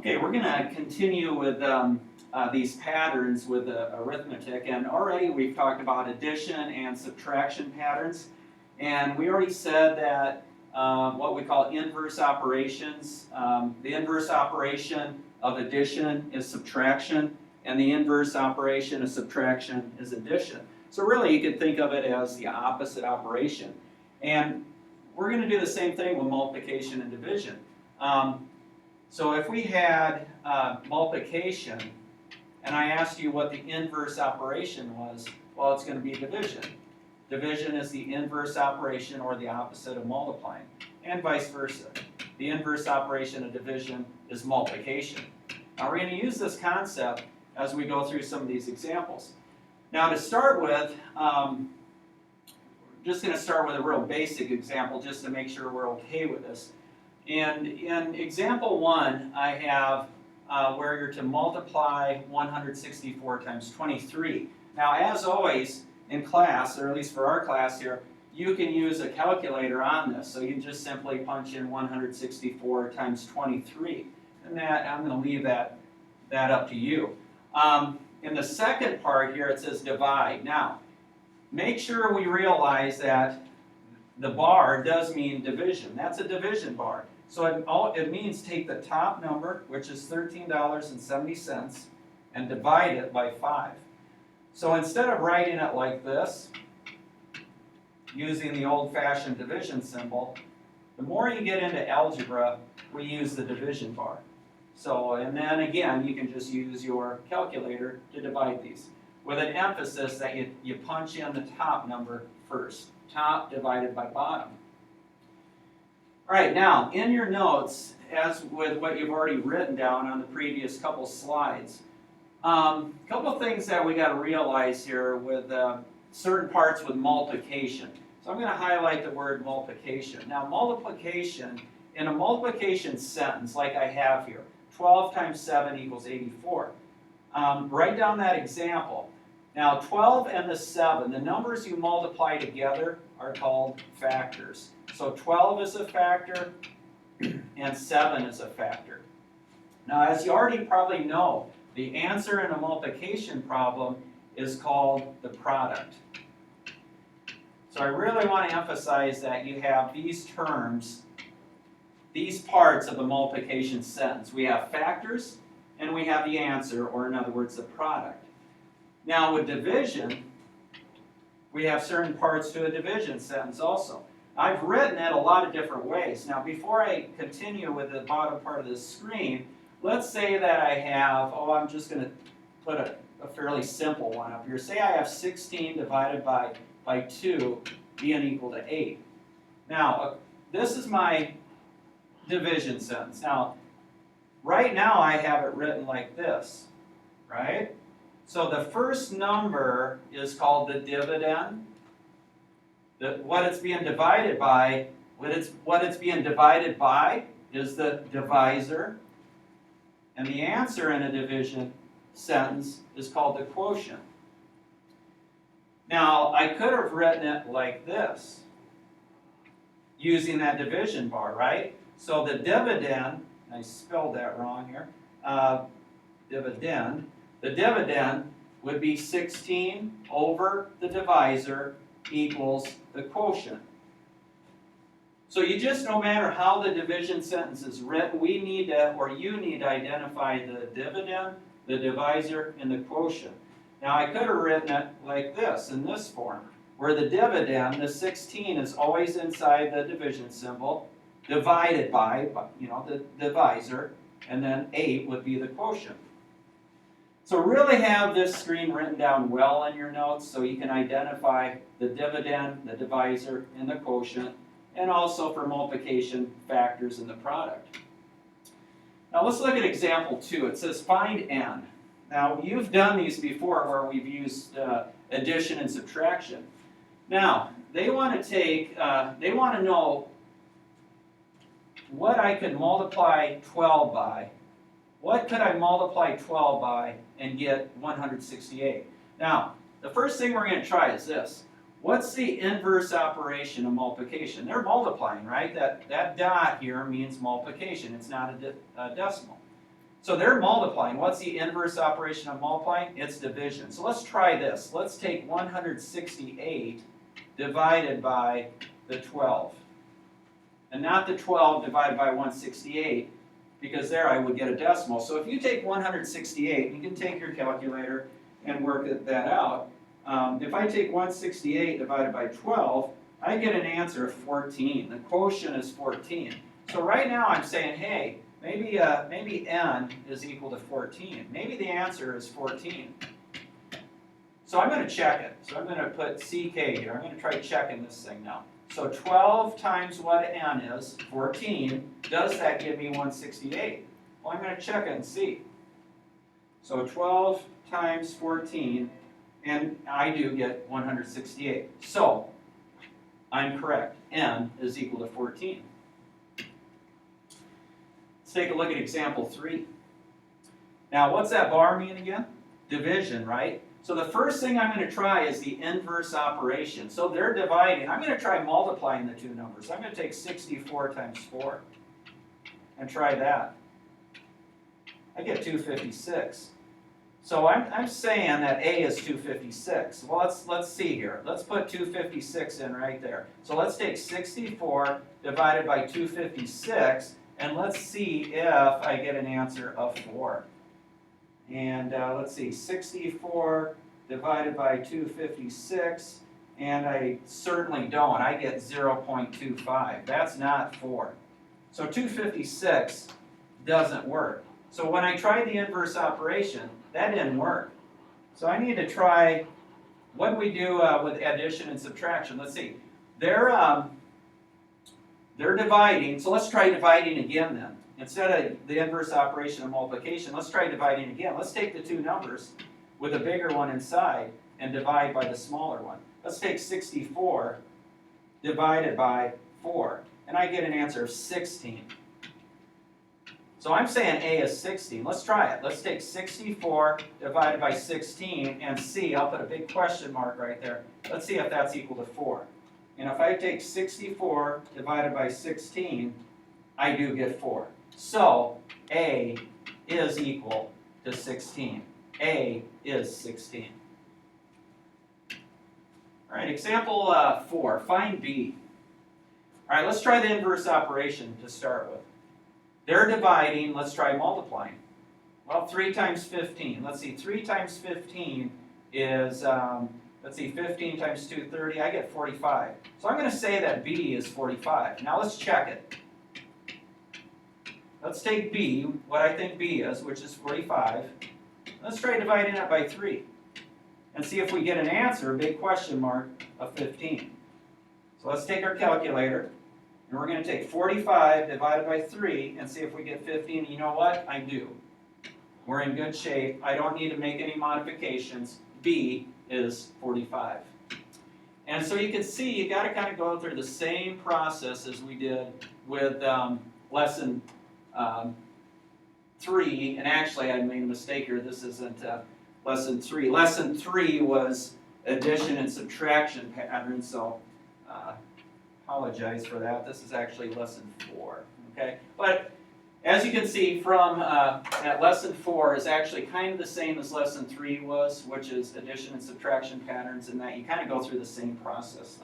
Okay, we're going to continue with these patterns with arithmetic, and already we've talked about addition and subtraction patterns, and we already said that what we call inverse operations, the inverse operation of addition is subtraction, and the inverse operation of subtraction is addition. So really you could think of it as the opposite operation. And we're going to do the same thing with multiplication and division. So if we had multiplication, and I asked you what the inverse operation was, well, it's going to be division. Division is the inverse operation or the opposite of multiplying, and vice versa. The inverse operation of division is multiplication. Now we're going to use this concept as we go through some of these examples. Now to start with, we're just going to start with a real basic example just to make sure we're okay with this. And in example 1, I have where you're to multiply 164 times 23. Now, as always in class, or at least for our class here, you can use a calculator on this. So you just simply punch in 164 times 23. And that, I'm going to leave that up to you. In the second part here, it says divide. Now, make sure we realize that the bar does mean division. That's a division bar. So it means take the top number, which is $13.70, and divide it by 5. So instead of writing it like this, using the old-fashioned division symbol, the more you get into algebra, we use the division bar. So, and then again, you can just use your calculator to divide these, with an emphasis that you punch in the top number first. Top divided by bottom. All right, now, in your notes, as with what you've already written down on the previous couple slides, a couple of things that we got to realize here with certain parts with multiplication. So I'm going to highlight the word multiplication. Now, multiplication, in a multiplication sentence like I have here, 12 times 7 equals 84. Write down that example. Now, 12 and the 7, the numbers you multiply together are called factors. So 12 is a factor, and 7 is a factor. Now, as you already probably know, the answer in a multiplication problem is called the product. So I really want to emphasize that you have these terms, these parts of the multiplication sentence. We have factors, and we have the answer, or in other words, the product. Now, with division, we have certain parts to a division sentence also. I've written it a lot of different ways. Now, before I continue with the bottom part of the screen, let's say that I have, I'm just going to put a fairly simple one up here. Say I have 16 divided by 2 being equal to 8. Now, this is my division sentence. Now, right now I have it written like this, right? So the first number is called the dividend. What it's being divided by, what it's being divided by is the divisor. And the answer in a division sentence is called the quotient. Now, I could have written it like this, using that division bar, right? So the dividend, I spelled that wrong here, dividend. The dividend would be 16 over the divisor equals the quotient. So you just, no matter how the division sentence is written, we need to, or you need to identify the dividend, the divisor, and the quotient. Now I could have written it like this, in this form, where the dividend, the 16, is always inside the division symbol, divided by, the divisor, and then 8 would be the quotient. So really have this screen written down well in your notes so you can identify the dividend, the divisor, and the quotient, and also for multiplication, factors and the product. Now let's look at example 2. It says find n. Now you've done these before where we've used addition and subtraction. Now they want to know what I could multiply 12 by. What could I multiply 12 by and get 168? Now, the first thing we're going to try is this. What's the inverse operation of multiplication? They're multiplying, right? That dot here means multiplication. It's not a decimal. So they're multiplying. What's the inverse operation of multiplying? It's division. So let's try this. Let's take 168 divided by the 12. And not the 12 divided by 168, because there I would get a decimal. So if you take 168, you can take your calculator and work that out. If I take 168 divided by 12, I get an answer of 14. The quotient is 14. So right now I'm saying, hey, maybe n is equal to 14. Maybe the answer is 14. So I'm going to check it. So I'm going to put CK here. I'm going to try checking this thing now. So 12 times what n is, 14. Does that give me 168? Well, I'm going to check it and see. So 12 times 14, and I do get 168. So I'm correct. N is equal to 14. Let's take a look at example 3. Now, what's that bar mean again? Division, right? So the first thing I'm going to try is the inverse operation. So they're dividing. I'm going to try multiplying the two numbers. I'm going to take 64 times 4 and try that. I get 256. So I'm saying that A is 256. Well, let's see here. Let's put 256 in right there. So let's take 64 divided by 256, and let's see if I get an answer of 4. And let's see, 64 divided by 256, and I certainly don't. I get 0.25. That's not 4. So 256 doesn't work. So when I tried the inverse operation, that didn't work. So I need to try, what do we do with addition and subtraction? Let's see. They're dividing, so let's try dividing again then. Instead of the inverse operation of multiplication, let's try dividing again. Let's take the two numbers with a bigger one inside and divide by the smaller one. Let's take 64 divided by 4, and I get an answer of 16. So I'm saying A is 16. Let's try it. Let's take 64 divided by 16 and see. I'll put a big question mark right there. Let's see if that's equal to 4. And if I take 64 divided by 16, I do get 4. So A is equal to 16. A is 16. All right, example 4. Find B. All right, let's try the inverse operation to start with. They're dividing. Let's try multiplying. Well, 3 times 15. Let's see, 3 times 15 is, let's see, 15 times 2, 30. I get 45. So I'm going to say that B is 45. Now let's check it. Let's take B, what I think B is, which is 45. Let's try dividing it by 3 and see if we get an answer, a big question mark, of 15. So let's take our calculator, and we're going to take 45 divided by 3 and see if we get 15. You know what? I do. We're in good shape. I don't need to make any modifications. B is 45. And so you can see you got to kind of go through the same process as we did with lesson 3, and actually I made a mistake here. This isn't lesson 3. Lesson 3 was addition and subtraction patterns, so apologize for that. This is actually lesson 4. Okay, but as you can see from that lesson 4 is actually kind of the same as lesson 3 was, which is addition and subtraction patterns, and that you kind of go through the same process.